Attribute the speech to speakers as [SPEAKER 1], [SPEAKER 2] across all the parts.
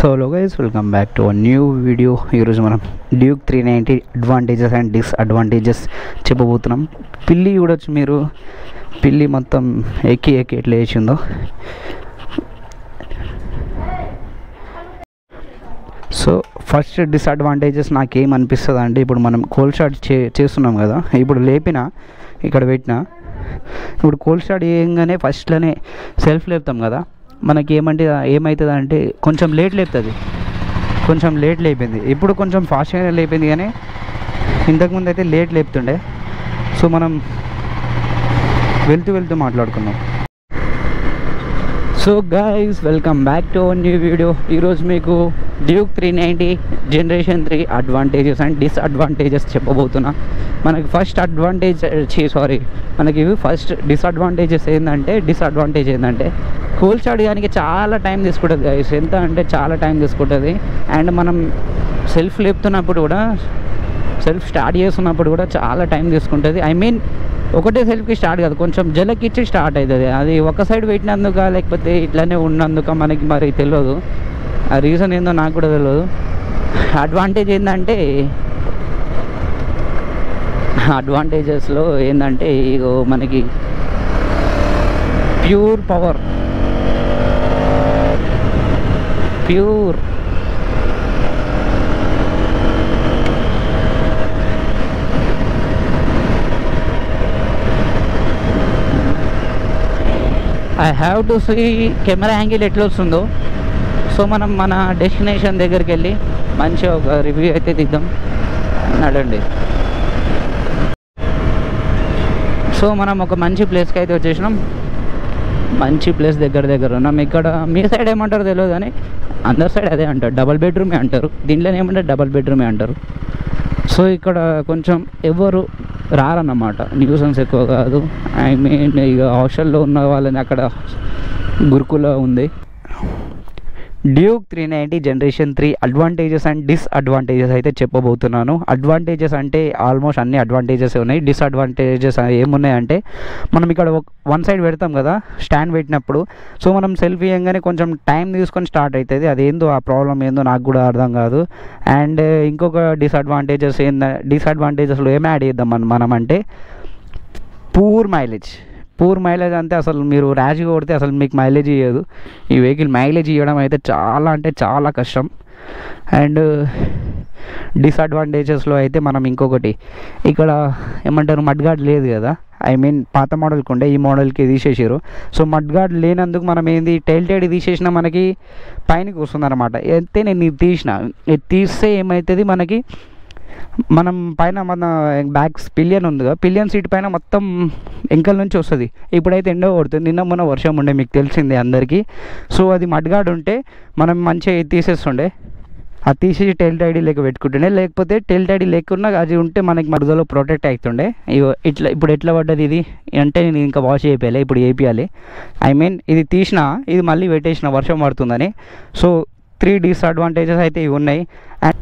[SPEAKER 1] So hello guys, welcome back to a new video. ఈరోజు మనం Duke 390 advantages and disadvantages చెప్పబోతున్నాం. పిల్లి చూడొచ్చు మీరు, పిల్లి మొత్తం ఎక్కి ఎట్లా వేసిందో. సో ఫస్ట్ డిస్అడ్వాంటేజెస్ నాకేమనిపిస్తుంది అంటే, ఇప్పుడు మనం కోల్డ్ స్టార్ట్ చేస్తున్నాం కదా, ఇప్పుడు లేపిన ఇక్కడ పెట్టిన, ఇప్పుడు కోల్డ్ స్టార్ట్ చేయగానే ఫస్ట్లోనే సెల్ఫ్ లేపుతాం కదా, మనకి ఏమవుతుంది అంటే కొంచెం లేట్ లేపుతుంది, కొంచెం లేట్ లేపింది. ఇప్పుడు కొంచెం ఫాస్ట్గానే లేపింది, కానీ ఇంతకుముందు అయితే లేట్ లేపుతుండే. సో మనం వెళ్తూ మాట్లాడుకున్నాం. So guys, welcome back to new video. ఈరోజు మీకు Duke 390 generation 3 advantages and disadvantages చెప్పబోతున్నా. మనకి ఫస్ట్ డిస్అడ్వాంటేజ్ ఏంటంటే కోల్డ్ స్టార్ట్ చేయడానికి చాలా టైం తీసుకుంటుంది గైస్. ఎంత అంటే చాలా టైం తీసుకుంటుంది. అండ్ మనం సెల్ఫ్ లేపుతున్నప్పుడు కూడా, సెల్ఫ్ స్టార్ట్ చేస్తున్నప్పుడు కూడా చాలా టైం తీసుకుంటుంది. ఐ మీన్ ఒకటే సెల్ఫ్కి స్టార్ట్ కాదు, కొంచెం జలకిచ్చి స్టార్ట్ అవుతుంది. అది ఒక సైడ్ పెట్టినందుక లేకపోతే ఇట్లానే ఉన్నందుక మనకి మరి తెలియదు. ఆ రీజన్ ఏందో నాకు కూడా తెలియదు. అడ్వాంటేజ్ ఏంటంటే, అడ్వాంటేజెస్లో ఏంటంటే ఇగో మనకి pure power, pure I have to see camera angle ఎట్లా వస్తుందో. సో మనం మన డెస్టినేషన్ దగ్గరికి వెళ్ళి మంచిగా ఒక రివ్యూ అయితే తీద్దాం, నడండి. సో మనం ఒక మంచి ప్లేస్కి అయితే వచ్చేసినాం. మంచి ప్లేస్ దగ్గర ఉన్నాం. ఇక్కడ మీ సైడ్ ఏమంటారో తెలియదు, కానీ అందరి సైడ్ అదే అంటారు, డబల్ బెడ్రూమే అంటారు. దీంట్లోనే ఏమంటారు, డబల్ బెడ్రూమే అంటారు. సో ఇక్కడ కొంచెం ఎవరు రారన్నమాట, న్యూసెన్స్ ఎక్కువ కాదు. ఐ మీన్ ఇక హాస్టల్లో ఉన్న వాళ్ళని అక్కడ గురుకుల ఉంది. Duke 390 generation 3 advantages and disadvantages అయితే చెప్పబోతున్నాను. అడ్వాంటేజెస్ అంటే ఆల్మోస్ట్ అన్ని అడ్వాంటేజెస్ ఉన్నాయి. డిస్అడ్వాంటేజెస్ ఏమున్నాయంటే, మనం ఇక్కడ వన్ సైడ్ పెడతాం కదా స్టాండ్ పెట్టినప్పుడు, సో మనం సెల్ఫీ ఇవ్వగానే కొంచెం టైం తీసుకొని స్టార్ట్ అవుతుంది. అదేందో ఆ ప్రాబ్లం ఏందో నాకు కూడా అర్థం కాదు. అండ్ ఇంకొక డిస్అడ్వాంటేజెస్లో ఏం యాడ్ చేద్దాం మనం అంటే, పూర్ మైలేజ్ అంటే అసలు మీరు ర్యాష్గా కొడితే అసలు మీకు మైలేజ్ ఇవ్వదు. ఈ వెహికల్ మైలేజ్ ఇవ్వడం అయితే చాలా అంటే చాలా కష్టం. అండ్ డిస్అడ్వాంటేజెస్లో అయితే మనం ఇంకొకటి, ఇక్కడ ఏమంటారు, మడ్ గార్డ్ లేదు కదా. ఐ మీన్ పాత మోడల్కి ఉండే, ఈ మోడల్కి తీసేసారు. సో మడ్ గార్డ్ లేనందుకు మనం ఏంది, టైల్టెడ్ తీసేసినా మనకి పైనకి వస్తుంది అనమాట. అయితే నేను ఇది తీస్తే ఏమవుతుంది, మనం పైన మన బ్యాక్ పిలియన్ ఉంది కదా, పిలియన్ సీట్ పైన మొత్తం ఎంకల్ నుంచి వస్తుంది. ఇప్పుడైతే ఎండ కొడుతుంది, నిన్న మొన్న వర్షం ఉండే, మీకు తెలిసిందే అందరికీ. సో అది మడ్గాడ్ ఉంటే మనం మంచిగా తీసేస్తుండే, అది తీసేసి టెల్ టైడీ లేక పెట్టుకుంటుండే. లేకపోతే టెల్ టైడీ లేకున్నా అది ఉంటే మనకి మరుదలో ప్రొటెక్ట్ అవుతుండే. ఇప్పుడు ఎట్లా పడ్డది ఇది అంటే, నేను ఇంకా వాష్ చేయాలి, ఇప్పుడు వేయాలి. ఐ మీన్ ఇది తీసిన, ఇది మళ్ళీ పెట్టేసిన వర్షం పడుతుందని. సో 3 డిస్అడ్వాంటేజెస్ అయితే ఇవి ఉన్నాయి. అండ్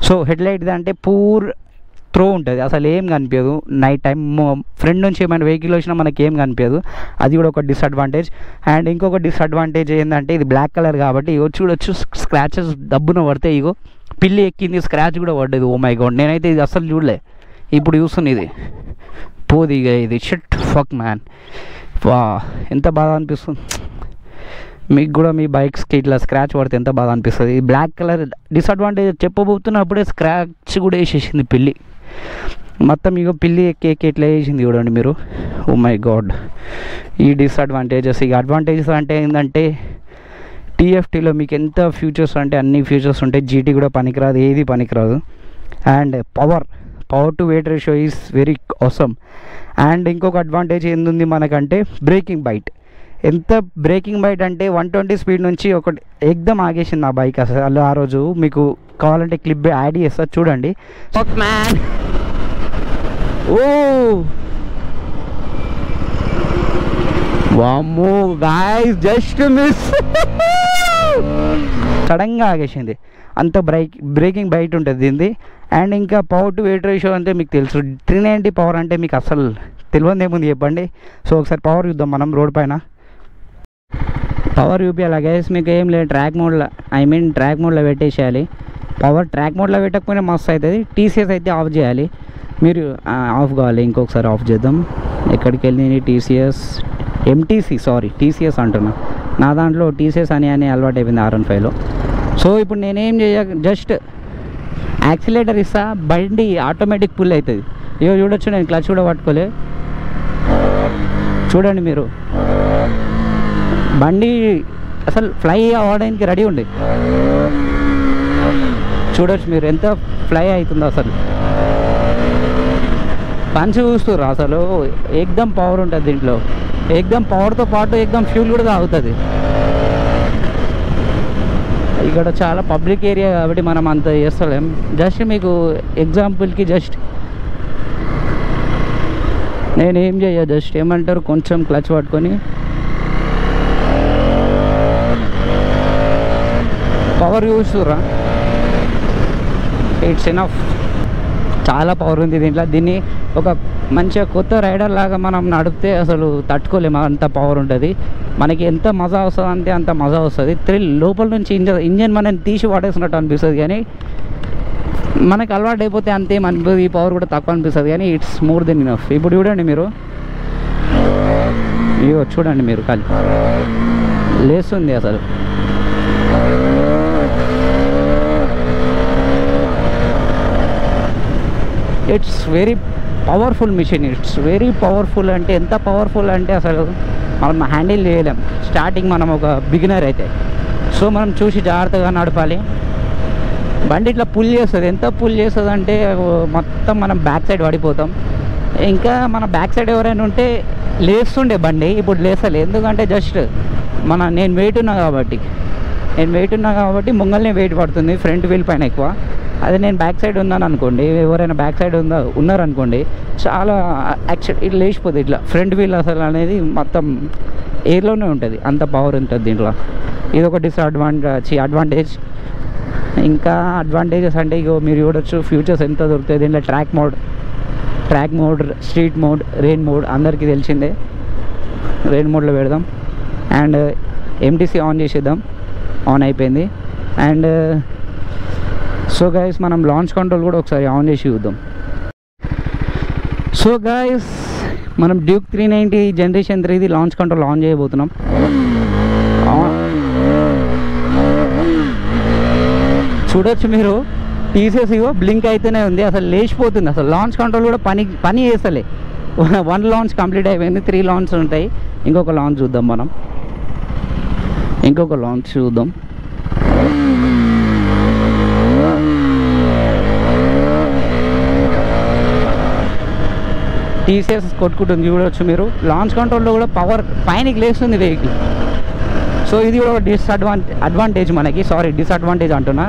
[SPEAKER 1] సో హెడ్లైట్ అంటే పూర్ త్రో ఉంటుంది, అసలు ఏం కనిపించదు. నైట్ టైం ఫ్రంట్ నుంచి ఏమైనా వెహికల్ వచ్చినా మనకి ఏం కనిపించదు, అది కూడా ఒక డిస్అడ్వాంటేజ్. అండ్ ఇంకొక డిస్అడ్వాంటేజ్ ఏంటంటే, ఇది బ్లాక్ కలర్ కాబట్టి చూడొచ్చు స్క్రాచెస్ దబ్బున పడితే, ఇగో పిల్లి ఎక్కింది, స్క్రాచ్ కూడా పడ్డది. ఓ మై గాడ్, నేనైతే ఇది అసలు చూడలే, ఇప్పుడు చూస్తుంది. ఇది పోది ఇక, ఇది షిట్ ఫక్ మ్యాన్. వా, ఎంత బాధ అనిపిస్తుంది. మీకు కూడా మీ బైక్స్కి ఇట్లా స్క్రాచ్ పడితే ఎంత బాధ అనిపిస్తుంది. ఈ బ్లాక్ కలర్ డిస్అడ్వాంటేజ్ చెప్పబోతున్నప్పుడే స్క్రాచ్ కూడా వేసేసింది పిల్లి మొత్తం. ఇగో పిల్లి ఎక్కి ఎట్లా వేసింది చూడండి మీరు. ఓ మై గాడ్, ఈ డిస్అడ్వాంటేజెస్. ఇక అడ్వాంటేజెస్ అంటే ఏంటంటే, టీఎఫ్టీలో మీకు ఎంత ఫ్యూచర్స్ అంటే అన్ని ఫ్యూచర్స్ ఉంటాయి. జీటీ కూడా పనికిరాదు, ఏది పనికిరాదు. And power to weight ratio is very awesome. And ఇంకొక అడ్వాంటేజ్ ఏంది మనకంటే, బ్రేకింగ్ బైట్. ఎంత బ్రేకింగ్ బైట్ అంటే 120 స్పీడ్ నుంచి ఒకటి ఎగ్దమ్ ఆగేసింది ఆ బైక్. అసలు ఆ రోజు మీకు కావాలంటే క్లిప్ యాడ్ చేస్తా చూడండి. మ్యాన్, ఓ వామ్మో గాయ్స్, జస్ట్ మిస్, సడన్గా ఆగేసింది. అంత బ్రేకింగ్ బైట్ ఉంటుంది దీనిది. అండ్ ఇంకా పవర్ టు వెయిట్ రేషియో అంటే మీకు తెలుసు, 390 పవర్ అంటే మీకు అసలు తెలియదు ఏముంది చెప్పండి. సో ఒకసారి పవర్ చూద్దాం మనం రోడ్ పైన. పవర్ చూపించాలి గైస్, మీకు ఏం లేదు ట్రాక్ మోడ్లో, ఐ మీన్ ట్రాక్ మోడ్లో పెట్టేసేయాలి. పవర్ ట్రాక్ మోడ్లో పెట్టకపోయినా మస్తు అవుతుంది. టీసీఎస్ అయితే ఆఫ్ చేయాలి మీరు, ఆఫ్ కావాలి. ఇంకొకసారి ఆఫ్ చేద్దాం. ఎక్కడికి వెళ్ళి టీసీఎస్ టీసీఎస్ అంటున్నా. నా దాంట్లో టీసీఎస్ అని అలవాటు అయిపోయింది R15లో. సో ఇప్పుడు నేనేం జస్ట్ యాక్సిలేటర్ ఇస్తా, బండి ఆటోమేటిక్ పుల్ అవుతుంది. ఇగో చూడొచ్చు, నేను క్లచ్ కూడా పట్టుకోలే. చూడండి మీరు, బండి అసలు ఫ్లై అవ్వడానికి రెడీ ఉంది. చూడొచ్చు మీరు ఎంత ఫ్లై అవుతుందో. అసలు పంచి చూస్తుర్రు, అసలు ఏకదమ్ పవర్ ఉంటుంది దీంట్లో. ఏకదమ్ పవర్తో పాటు ఏకదమ్ ఫ్యూల్ కూడా తాగుతుంది. ఇక్కడ చాలా పబ్లిక్ ఏరియా కాబట్టి మనం అంత చేస్తలేం. జస్ట్ మీకు ఎగ్జాంపుల్కి జస్ట్ నేనేం చేయ, జస్ట్ ఏమంటారు, కొంచెం క్లచ్ పట్టుకొని పవర్ చూస్తుర్రా, ఇట్స్ ఎనఫ్. చాలా పవర్ ఉంది దీంట్లో. దీన్ని ఒక మంచిగా కొత్త రైడర్ లాగా మనం నడిపితే అసలు తట్టుకోలేము, అంత పవర్ ఉంటుంది. మనకి ఎంత మజా వస్తుంది అంటే అంత మజా వస్తుంది. థ్రిల్ లోపల నుంచి ఇంజన్ మనం తీసి పడేసినట్టు అనిపిస్తుంది, కానీ మనకు అలవాటు అయిపోతే అంతేం అనిపిస్తుంది. ఈ పవర్ కూడా తక్కువ అనిపిస్తుంది, కానీ ఇట్స్ మోర్ దెన్ ఇనఫ్. ఇప్పుడు చూడండి మీరు, ఇగో చూడండి మీరు, కాలి లేస్తుంది అసలు. It's very powerful machine. It's very powerful. అంటే ఎంత పవర్ఫుల్ అంటే అసలు మనం హ్యాండిల్ చేయలేం స్టార్టింగ్, మనం ఒక బిగినర్ అయితే. సో మనం చూసి జాగ్రత్తగా నడపాలి. బండి ఇట్లా పుల్ చేస్తుంది. ఎంత పుల్ చేస్తుంది అంటే మొత్తం మనం బ్యాక్ సైడ్ పడిపోతాం. ఇంకా మన బ్యాక్ సైడ్ ఎవరైనా ఉంటే లేస్తుండే బండి, ఇప్పుడు లేస్తలే. ఎందుకంటే జస్ట్ నేను వెయిట్ ఉన్నా కాబట్టి ముంగల్నే వెయిట్ పడుతుంది, ఫ్రంట్ వీల్ పైన ఎక్కువ. అదే నేను బ్యాక్ సైడ్ ఉన్నాను అనుకోండి, ఎవరైనా బ్యాక్ సైడ్ ఉన్నారనుకోండి, చాలా యాక్చువల్ ఇట్లా లేచిపోతుంది. ఇట్లా ఫ్రంట్ వీల్ అసలు అనేది మొత్తం ఎయిర్లోనే ఉంటుంది, అంత పవర్ ఉంటుంది దీంట్లో. ఇది ఒక అడ్వాంటేజ్. ఇంకా అడ్వాంటేజెస్ అంటే ఇగో మీరు చూడొచ్చు, ఫ్యూచర్స్ ఎంత దొరుకుతాయి దీంట్లో. Track mode, street mode, rain mode అందరికీ తెలిసిందే. రెయిన్ మోడ్లో పెడదాం అండ్ ఎంటీసీ ఆన్ చేసేద్దాం. ఆన్ అయిపోయింది. అండ్ సో గైస్ మనం లాంచ్ కంట్రోల్ కూడా ఒకసారి ఆన్ చేసి చూద్దాం. సో గైస్ మనం డ్యూక్ 390 జనరేషన్ 3ది లాంచ్ కంట్రోల్ ఆన్ చేయబోతున్నాం. చూడొచ్చు మీరు, టీసీఎస్ ఇగో బ్లింక్ అయితేనే ఉంది, అసలు లేచిపోతుంది. అసలు లాంచ్ కంట్రోల్ కూడా పని చేస్తలే. 1 లాంచ్ కంప్లీట్ అయిపోయింది, 3 లాంచ్ ఉంటాయి. ఇంకొక లాంచ్ చూద్దాం మనం, టీసీఎస్ కొట్టుకుంటుంది చూడవచ్చు మీరు. లాంచ్ కంట్రోల్లో కూడా పవర్ పైనకి లేస్తుంది వెహికల్. సో ఇది కూడా ఒక అడ్వాంటేజ్ మనకి. డిసడ్వాంటేజ్ అంటున్నా,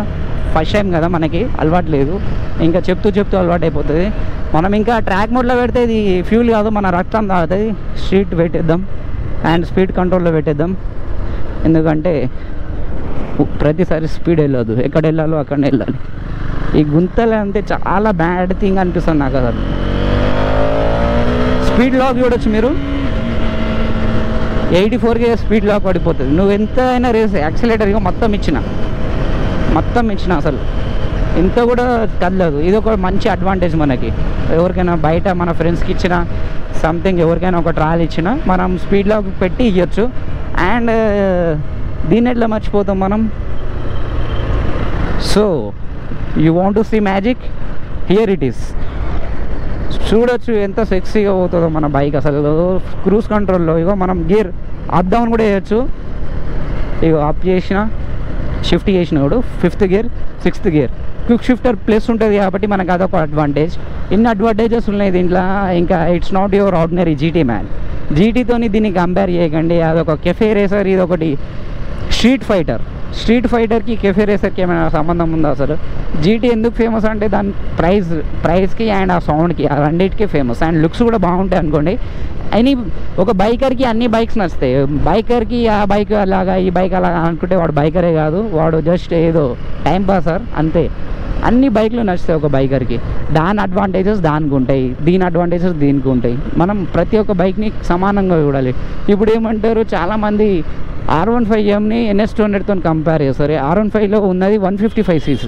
[SPEAKER 1] ఫస్ట్ టైం కదా మనకి అలవాటు లేదు. ఇంకా చెప్తూ అలవాటు అయిపోతుంది. మనం ఇంకా ట్రాక్ మోడ్లో పెడితే ఇది ఫ్యూల్ కాదు, మన రక్తం తాగుతుంది. స్ట్రీట్ పెట్టేద్దాం అండ్ స్పీడ్ కంట్రోల్లో పెట్టేద్దాం. ఎందుకంటే ప్రతిసారి స్పీడ్ వెళ్ళదు, ఎక్కడ వెళ్ళాలో అక్కడనే వెళ్ళాలి. ఈ గుంతలు అంటే చాలా బ్యాడ్ థింగ్ అనిపిస్తుంది నాకు అసలు. స్పీడ్ లాక్ చూడొచ్చు మీరు, 84 స్పీడ్ లాక్ పడిపోతుంది. నువ్వు ఎంత అయినా రేస్ యాక్సిలేటర్ మొత్తం ఇచ్చిన అసలు ఎంత కూడా కదలదు. ఇది ఒక మంచి అడ్వాంటేజ్ మనకి. ఎవరికైనా బయట మన ఫ్రెండ్స్కి ఇచ్చిన సంథింగ్, ఎవరికైనా ఒక ట్రాయల్ ఇచ్చినా మనం స్పీడ్ లాక్ పెట్టి ఇవ్వచ్చు. అండ్ దీన్ని ఎట్లా మర్చిపోతాం మనం. So you want to see magic, here it is. చూడొచ్చు ఎంత సెక్సీగా పోతుందో మన బైక్ అసలు. క్రూజ్ కంట్రోల్లో ఇగో మనం గేర్ అప్ డౌన్ కూడా వేయచ్చు. ఇగో అప్ చేసిన, షిఫ్ట్ చేసిన కూడా 5th gear 6th gear. Quick shifter plus ఉంటుంది కాబట్టి మనకు అదొక అడ్వాంటేజ్. ఇన్ని అడ్వాంటేజెస్ ఉన్నాయి దీంట్లో. ఇంకా it's not your ordinary GT man. జీటీతోని దీన్ని కంపేర్ చేయకండి. అదొక కెఫే రేసర్, ఇది ఒకటి స్ట్రీట్ ఫైటర్కి కెఫే రేసర్కి ఏమైనా సంబంధం ఉందా అసలు? జీటీ ఎందుకు ఫేమస్ అంటే దాని ప్రైస్కి అండ్ ఆ సౌండ్కి, ఆ రెండింటికి ఫేమస్. అండ్ లుక్స్ కూడా బాగుంటాయి అనుకోండి. ఒక బైకర్కి అన్ని బైక్స్ నచ్చుతాయి. బైకర్కి ఆ బైక్ అలాగా, ఈ బైక్ అలాగా అనుకుంటే వాడు బైకరే కాదు, వాడు జస్ట్ ఏదో టైం పాసర్ అంతే. అన్ని బైక్లు నచ్చుతాయి ఒక బైకర్కి. దాని అడ్వాంటేజెస్ దానికి ఉంటాయి, దీని అడ్వాంటేజెస్ దీనికి ఉంటాయి. మనం ప్రతి ఒక్క బైక్ని సమానంగా చూడాలి. ఇప్పుడు ఏమంటారు చాలామంది R15Mని NS200తో కంపేర్ చేస్తారు. R15లో ఉన్నది 155cc.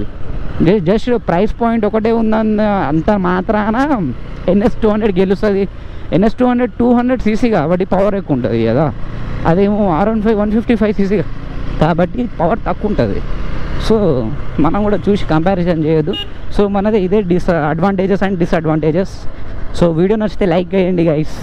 [SPEAKER 1] జస్ట్ ప్రైస్ పాయింట్ ఒకటే ఉందన్న అంత మాత్రాన NS200 గెలుస్తుంది. NS200 200cc కాబట్టి పవర్ ఎక్కువ ఉంటుంది కదా, అదేమో R15 155cc కాబట్టి పవర్ తక్కువ ఉంటుంది. సో మనం కూడా చూసి కంపారిజన్ చేయొద్దు. సో మనది ఇదే advantages and disadvantages. So video నచ్చితే లైక్ చేయండి గైస్.